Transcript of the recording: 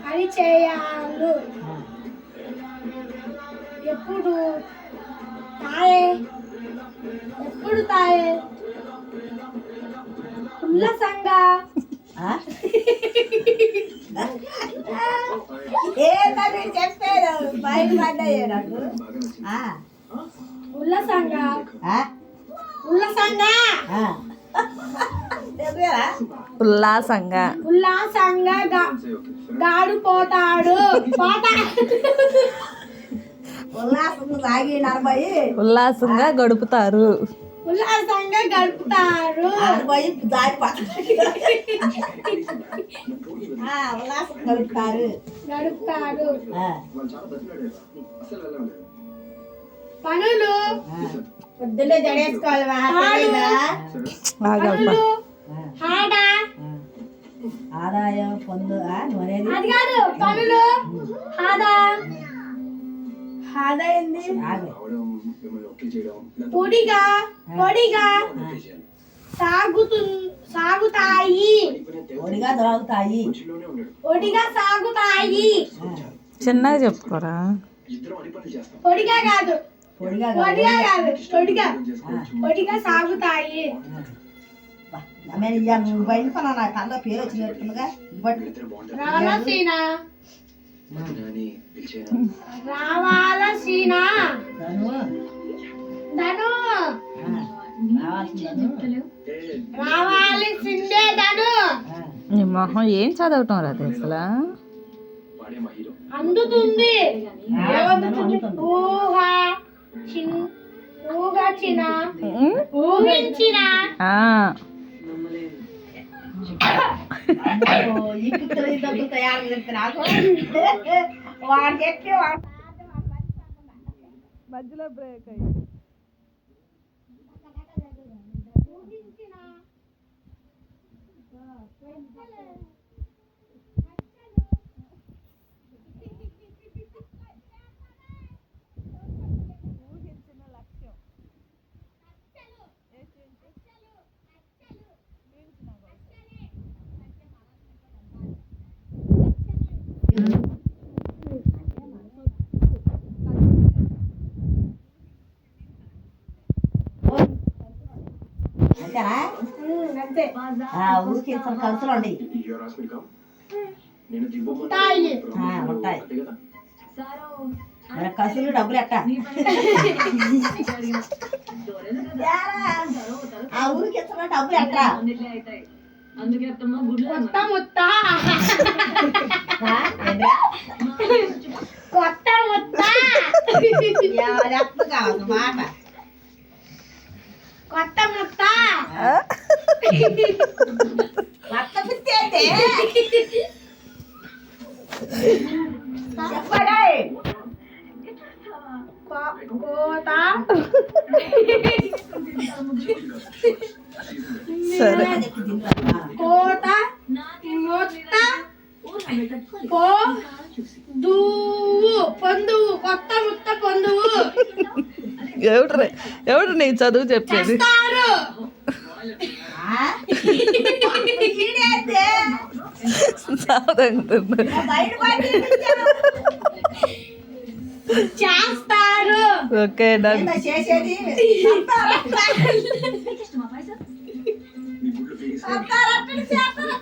పరిచయాలు ఎప్పుడు తాయే ఉల్లాసంగా ఏదని చెప్పారు బయట పడ్డాయి నాకు ఉల్లాసంగా ఉల్లాసంగా గాడిపోతాడు ఉల్లాసంగా గడుపుతారు. ఉల్లాసంగా గడుపుతారు. పనులు పొద్దున్నే జడేసుకోవాలి ఆదాయం పొందు అది కాదు పనులు ఆదాయింది పొడిగా సాగుతాయి. చిన్నగా చెప్పుకోరా. పొడిగా సాగుతాయి. పేరు వచ్చినట్టుగా రావాలసీన ధను రావాల్సిందే ధను. నీ మొహం ఏం చదవటం రాదు అసలు. అందుతుంది ఊహించిన మధ్యలో బ్రేక్ అయ్యి ఊరికి ఖర్చులు ఉంటాయి ఉంటాయి మరి కసులు డబ్బులు ఎట్టా ఆ ఊరికి డబ్బులు ఎట్టా కొత్త ముత్త మాట కొత్త ముత్త కొత్త ముత్త అయితే చెప్పడే కోత సరే కోత మొత్త పొందువు కొత్త ముత్త పొందువు. ఎవడు నీ చదువు చెప్పేది? చేస్తారు. Okay done. చేసేది